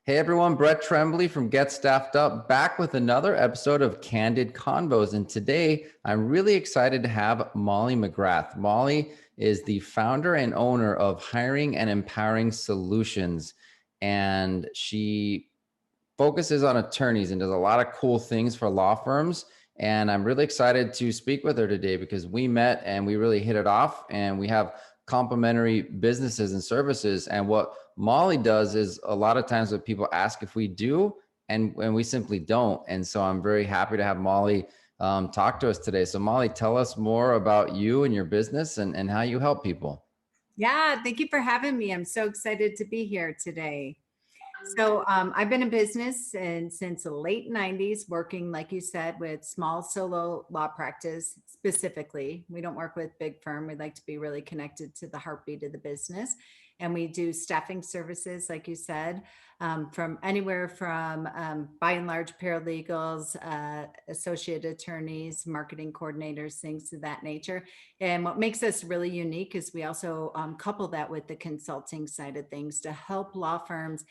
Hey everyone, Brett Tremblay from Get Staffed Up back with another episode of Candid Convos. And today I'm really excited to have Molly McGrath. Molly is the founder and owner of Hiring and Empowering Solutions. And she focuses on attorneys and does a lot of cool things for law firms. And I'm really excited to speak with her today because we met and we really hit it off, and we have complementary businesses and services. And what Molly does is a lot of times what people ask if we do, and we simply don't. And so I'm very happy to have Molly talk to us today. So Molly, tell us more about you and your business and how you help people. Yeah, thank you for having me. I'm so excited to be here today. I've been in business and since the late 90s, working, like you said, with small solo law practice specifically. We don't work with big firm. We like to be really connected to the heartbeat of the business. And we do staffing services, like you said, from anywhere from by and large paralegals, associate attorneys, marketing coordinators, things of that nature. And what makes us really unique is we also couple that with the consulting side of things to help law firms.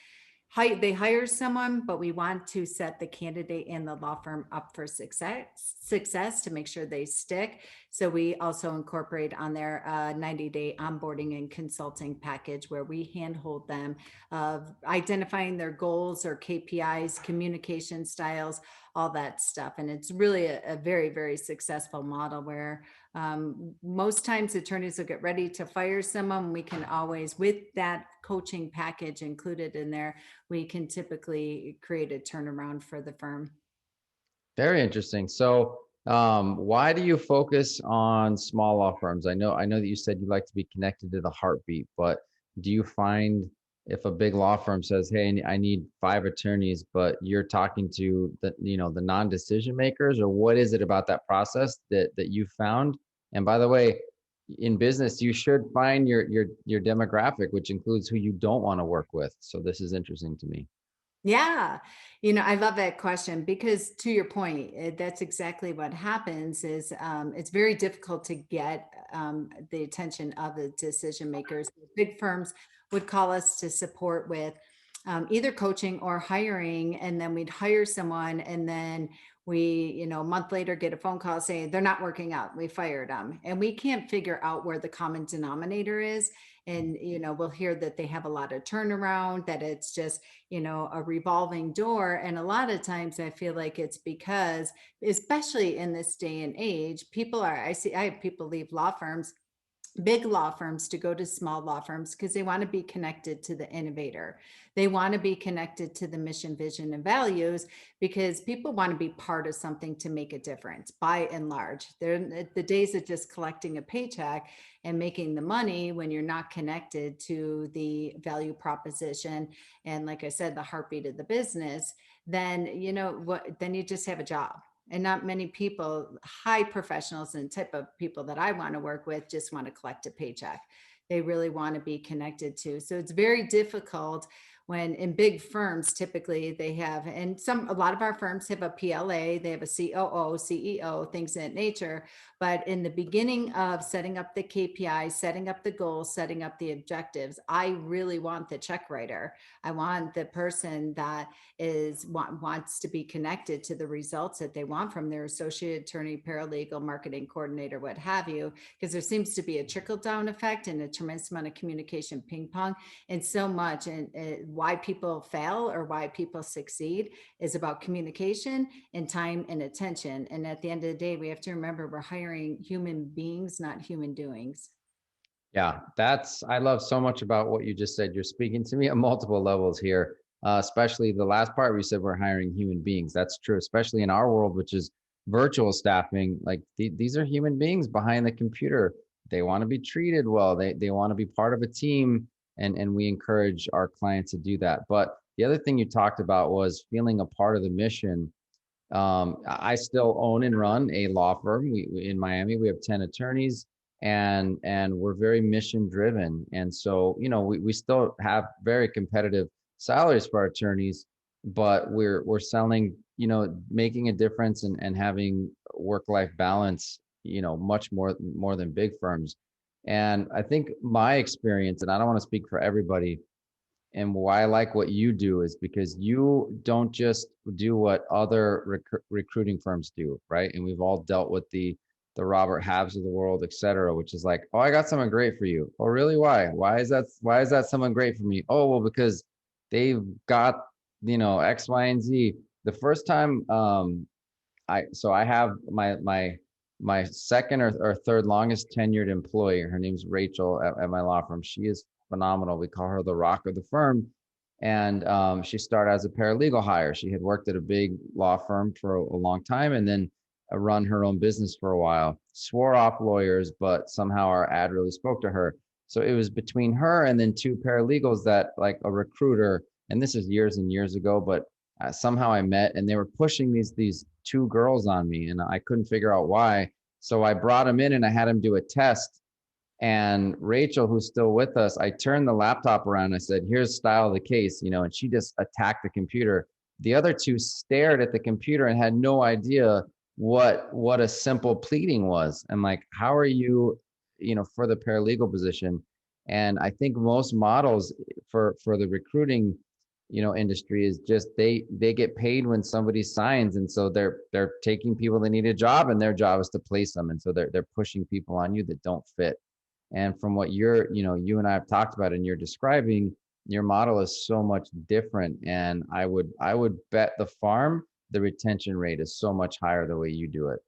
They hire someone, but we want to set the candidate and the law firm up for success to make sure they stick. So we also incorporate on their 90-day onboarding and consulting package where we handhold them of identifying their goals or KPIs, communication styles, all that stuff. And it's really a very, very successful model where most times attorneys will get ready to fire someone. We can always, with that coaching package included in there, we can typically create a turnaround for the firm. Very interesting. So, why do you focus on small law firms? I know that you said you like to be connected to the heartbeat, but do you find if a big law firm says, "Hey, I need 5 attorneys," but you're talking to the non-decision makers, or what is it about that process that you found? And by the way, in business, you should find your demographic, which includes who you don't want to work with. So this is interesting to me. Yeah, I love that question because to your point, that's exactly what happens is it's very difficult to get the attention of the decision makers. Big firms would call us to support with either coaching or hiring, and then we'd hire someone, and then a month later get a phone call saying they're not working out. We fired them, and we can't figure out where the common denominator is. And we'll hear that they have a lot of turnaround, that it's just a revolving door. And a lot of times I feel like it's because, especially in this day and age, I have people leave law firms, big law firms, to go to small law firms because they want to be connected to the innovator. They want to be connected to the mission, vision, and values because people want to be part of something to make a difference by and large. They're the days of just collecting a paycheck and making the money when you're not connected to the value proposition. And like I said, the heartbeat of the business, then then you just have a job. And not many people, high professionals and type of people that I want to work with, just want to collect a paycheck. They really want to be connected to. So it's very difficult when in big firms, typically they have, and a lot of our firms have a PLA, they have a COO, CEO, things of that nature. But in the beginning of setting up the KPI, setting up the goals, setting up the objectives, I really want the check writer. I want the person that wants to be connected to the results that they want from their associate attorney, paralegal, marketing coordinator, what have you, because there seems to be a trickle down effect and a tremendous amount of communication ping pong. And so much, and why people fail or why people succeed is about communication and time and attention. And at the end of the day, we have to remember we're hiring human beings, not human doings. Yeah, I love so much about what you just said. You're speaking to me on multiple levels here, especially the last part where you said we're hiring human beings. That's true, especially in our world, which is virtual staffing. Like these are human beings behind the computer. They want to be treated well. They want to be part of a team, and we encourage our clients to do that. But the other thing you talked about was feeling a part of the mission. I still own and run a law firm. In Miami, we have 10 attorneys, and we're very mission driven. And so, we still have very competitive salaries for our attorneys, but we're selling, making a difference and having work-life balance, much more than big firms. And I think my experience, and I don't want to speak for everybody, and why I like what you do is because you don't just do what other recruiting firms do, right? And we've all dealt with the Robert Halves of the world, et cetera, which is like, oh, I got someone great for you. Oh, really? Why? Why is that someone great for me? Oh, well, because they've got, X, Y, and Z. The first time I have my second or third longest tenured employee. Her name's Rachel at my law firm. She is phenomenal. We call her the rock of the firm. And she started as a paralegal hire. She had worked at a big law firm for a long time and then run her own business for a while. Swore off lawyers, but somehow our ad really spoke to her. So it was between her and then two paralegals that like a recruiter, and this is years and years ago, but somehow I met and they were pushing these two girls on me and I couldn't figure out why. So I brought them in and I had them do a test. And Rachel, who's still with us, I turned the laptop around. And I said, here's style of the case, and she just attacked the computer. The other two stared at the computer and had no idea what a simple pleading was. And like, how are you, for the paralegal position? And I think most models for the recruiting industry is just they get paid when somebody signs, and so they're taking people that need a job and their job is to place them, and so they're pushing people on you that don't fit. And from what you and I have talked about and you're describing, your model is so much different. And I would bet the farm the retention rate is so much higher the way you do it.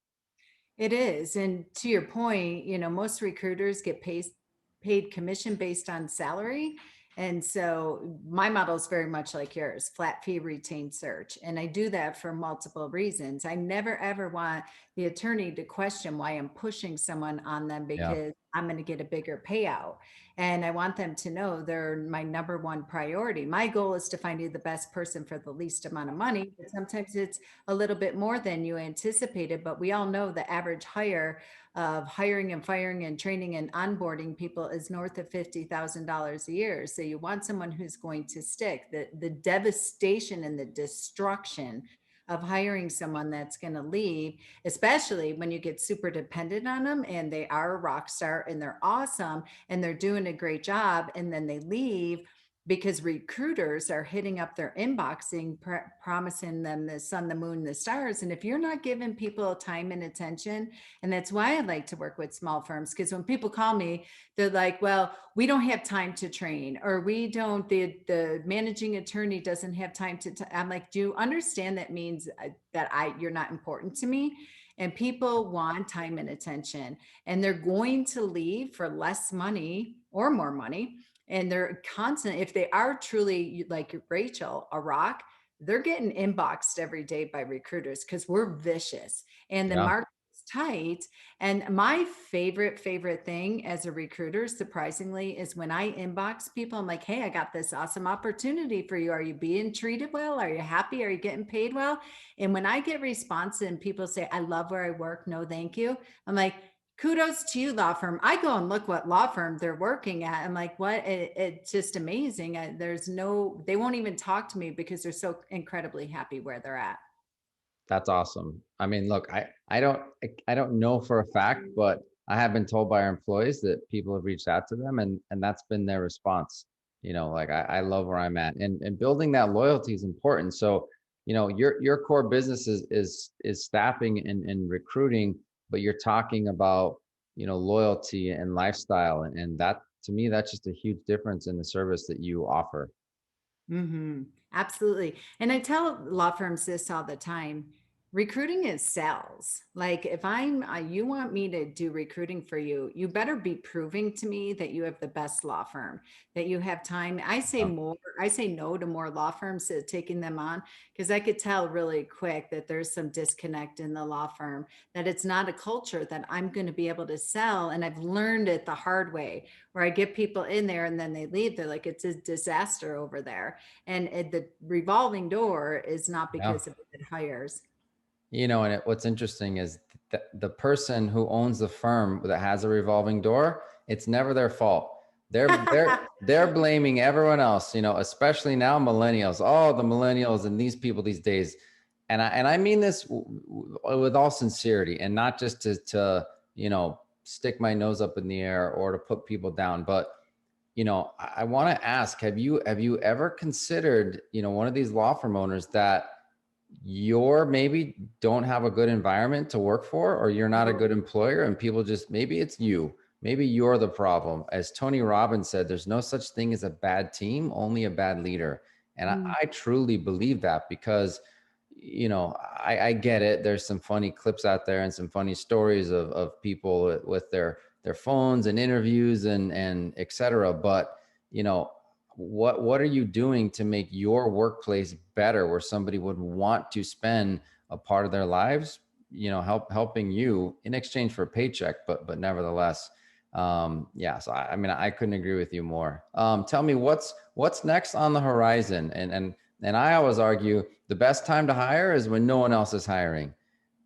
It is. And to your point, most recruiters get paid commission based on salary. And so my model is very much like yours, flat fee retained search. And I do that for multiple reasons. I never ever want the attorney to question why I'm pushing someone on them Yeah. because I'm going to get a bigger payout. And I want them to know they're my number one priority. My goal is to find you the best person for the least amount of money, but sometimes it's a little bit more than you anticipated. But we all know the average hire of hiring and firing and training and onboarding people is north of $50,000 a year. So you want someone who's going to stick. The devastation and the destruction of hiring someone that's going to leave, especially when you get super dependent on them and they are a rock star and they're awesome and they're doing a great job and then they leave because recruiters are hitting up their inboxing promising them the sun, the moon, the stars. And if you're not giving people time and attention, and that's why I like to work with small firms, because when people call me, they're like, well, we don't have time to train, or we don't, the managing attorney doesn't have time to I'm like, do you understand that means that you're not important to me? And people want time and attention, and they're going to leave for less money or more money. And they're constant. If they are truly like Rachel, a rock, they're getting inboxed every day by recruiters because we're vicious and the Yeah. market is tight. And my favorite thing as a recruiter, surprisingly, is when I inbox people, I'm like, hey, I got this awesome opportunity for you. Are you being treated well? Are you happy? Are you getting paid well? And when I get response and people say, I love where I work, no, thank you. I'm like, kudos to you, law firm. I go and look what law firm they're working at. I'm like, what? It's just amazing. They won't even talk to me because they're so incredibly happy where they're at. That's awesome. I mean, look, I don't know for a fact, but I have been told by our employees that people have reached out to them and that's been their response. Like I love where I'm at. And building that loyalty is important. So, your core business is staffing and recruiting, but you're talking about, loyalty and lifestyle. And that to me, that's just a huge difference in the service that you offer. Absolutely. And I tell law firms this all the time. Recruiting is sales. Like if you want me to do recruiting for you, you better be proving to me that you have the best law firm, that you have time. I say no to more law firms taking them on because I could tell really quick that there's some disconnect in the law firm, that it's not a culture that I'm going to be able to sell. And I've learned it the hard way where I get people in there and then they leave. They're like, it's a disaster over there. And the revolving door is not Yeah. because of it hires. And what's interesting is the person who owns the firm that has a revolving door, it's never their fault. They're blaming everyone else, especially now millennials. Oh, the millennials and these people these days. And I mean this with all sincerity and not just to stick my nose up in the air or to put people down, but I want to ask, have you ever considered, one of these law firm owners that you're maybe don't have a good environment to work for, or you're not a good employer, and people just, maybe it's you, maybe you're the problem. As Tony Robbins said, there's no such thing as a bad team, only a bad leader. And Mm. I truly believe that because, I get it. There's some funny clips out there and some funny stories of people with their phones and interviews and et cetera. But, you know, what are you doing to make your workplace better, where somebody would want to spend a part of their lives, helping you in exchange for a paycheck, but nevertheless, yeah. So I mean, I couldn't agree with you more. Tell me what's next on the horizon. And I always argue the best time to hire is when no one else is hiring.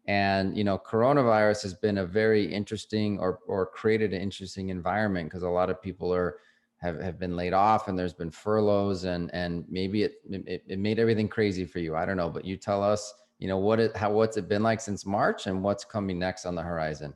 And coronavirus has been a very interesting, or created an interesting environment, because a lot of people have been laid off, and there's been furloughs, and maybe it made everything crazy for you. I don't know, but you tell us, what's it been like since March, and what's coming next on the horizon?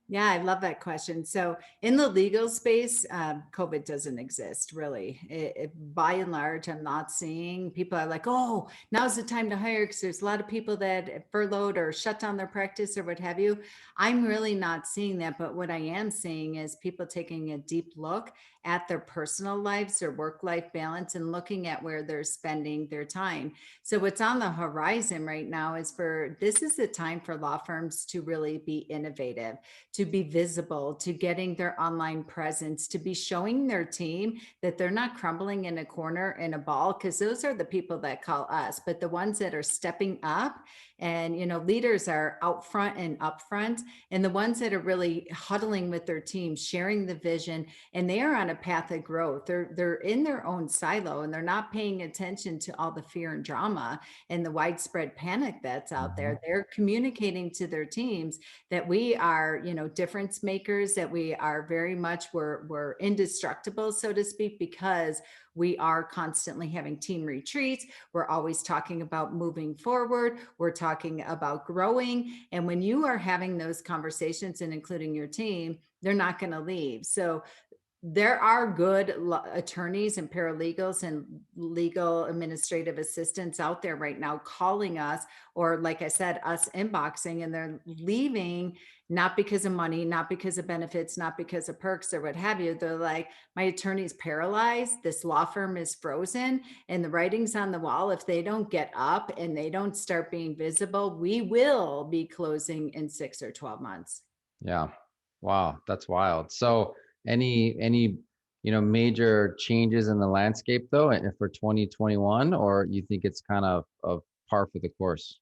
Yeah, I love that question. So, in the legal space, COVID doesn't exist really. By and large, I'm not seeing people are like, oh, now's the time to hire because there's a lot of people that furloughed or shut down their practice or what have you. I'm really not seeing that. But what I am seeing is people taking a deep look at their personal lives, their work life balance, and looking at where they're spending their time. So, what's on the horizon right now is this is the time for law firms to really be innovative, to be visible, to getting their online presence, to be showing their team that they're not crumbling in a corner in a ball, because those are the people that call us. But the ones that are stepping up, and leaders are out front and up front, and the ones that are really huddling with their team, sharing the vision, and they are on a path of growth. They're in their own silo, and they're not paying attention to all the fear and drama and the widespread panic that's out Mhm. there. They're communicating to their teams that we are, difference makers, that we are very much, we're indestructible, so to speak, because we are constantly having team retreats. We're always talking about moving forward. We're talking about growing. And when you are having those conversations and including your team, they're not going to leave. So there are good attorneys and paralegals and legal administrative assistants out there right now calling us, or like I said, us inboxing, and they're leaving not because of money, not because of benefits, not because of perks or what have you. They're like, my attorney's paralyzed, this law firm is frozen, and the writing's on the wall. If they don't get up and they don't start being visible, we will be closing in 6 or 12 months. Yeah. Wow, that's wild. So any major changes in the landscape though, and for 2021, or you think it's kind of par for the course?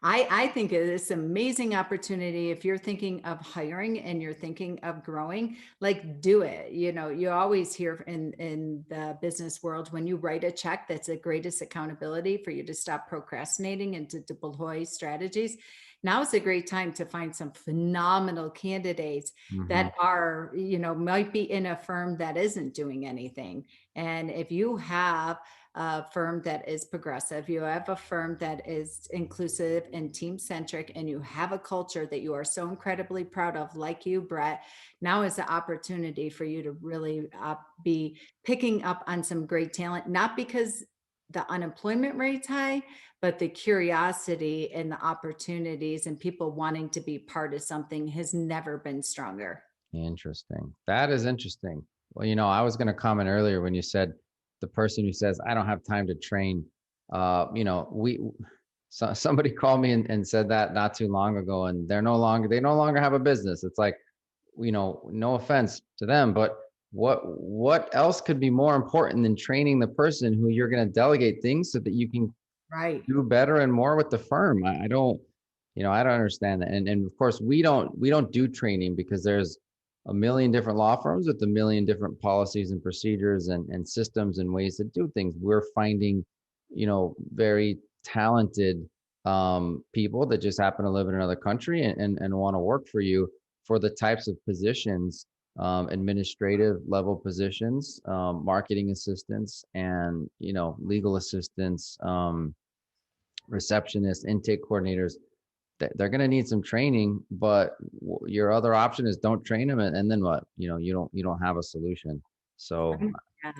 I think it is an amazing opportunity. If you're thinking of hiring and you're thinking of growing, like, do it. You always hear in the business world, when you write a check, that's the greatest accountability for you to stop procrastinating and to deploy strategies. Now is a great time to find some phenomenal candidates Hmm. that are, might be in a firm that isn't doing anything. And if you have a firm that is progressive, you have a firm that is inclusive and team centric, and you have a culture that you are so incredibly proud of, like you, Brett, now is the opportunity for you to really be picking up on some great talent, not because the unemployment rate's high, but the curiosity and the opportunities and people wanting to be part of something has never been stronger. Interesting. That is interesting. Well, I was going to comment earlier when you said the person who says, I don't have time to train. Somebody called me and said that not too long ago, and they no longer have a business. It's like, no offense to them, but what else could be more important than training the person who you're going to delegate things so that you can Right. do better and more with the firm? I don't understand that. And of course we don't do training because there's a million different law firms with a million different policies and procedures and systems and ways to do things. We're finding, very talented people that just happen to live in another country and want to work for you for the types of positions, administrative level positions, marketing assistants, and legal assistants, receptionists, intake coordinators. They're going to need some training, but your other option is don't train them, and then what? You don't have a solution. So Yeah.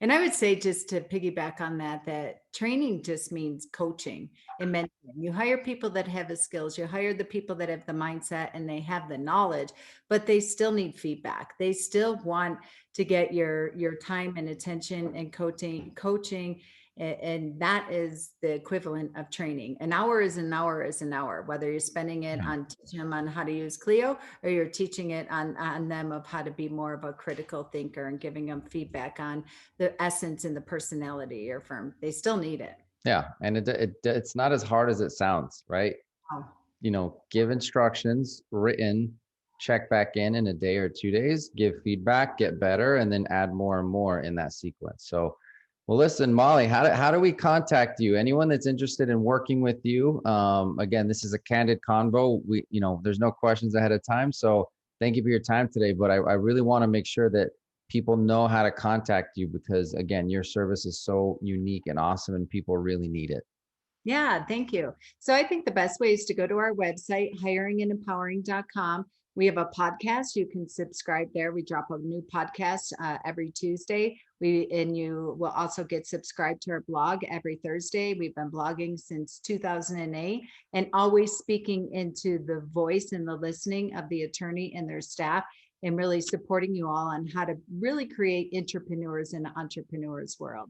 And I would say, just to piggyback on that, that training just means coaching and mentoring. You hire people that have the skills, you hire the people that have the mindset and they have the knowledge, but they still need feedback. They still want to get your time and attention and coaching. And that is the equivalent of training. An hour is an hour is an hour, whether you're spending it yeah. on teaching them on how to use Clio, or you're teaching it on them of how to be more of a critical thinker and giving them feedback on the essence and the personality of your firm. They still need it. Yeah. And it's not as hard as it sounds, right? Oh, Give instructions written, check back in a day or 2 days, give feedback, get better, and then add more and more in that sequence. So, well, listen, Molly, how do we contact you? Anyone that's interested in working with you? Again, this is a candid convo. There's no questions ahead of time. So thank you for your time today. But I really want to make sure that people know how to contact you because, again, your service is so unique and awesome and people really need it. yeah, thank you. So I think the best way is to go to our website, hiringandempowering.com. We have a podcast. You can subscribe there. We drop a new podcast every Tuesday. And you will also get subscribed to our blog every Thursday. We've been blogging since 2008 and always speaking into the voice and the listening of the attorney and their staff, and really supporting you all on how to really create entrepreneurs in an entrepreneur's world.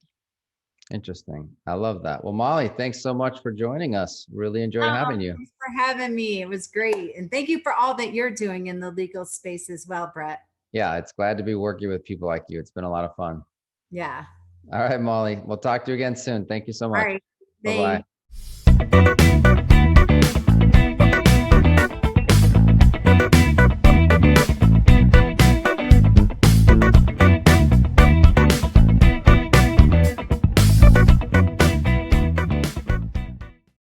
Interesting. I love that. Well, Molly, thanks so much for joining us. Really enjoyed Oh, having you. thanks for having me. It was great. And thank you for all that you're doing in the legal space as well, Brett. Yeah, it's glad to be working with people like you. It's been a lot of fun. Yeah. All right, Molly. We'll talk to you again soon. Thank you so All much. right. Bye-bye. Thanks.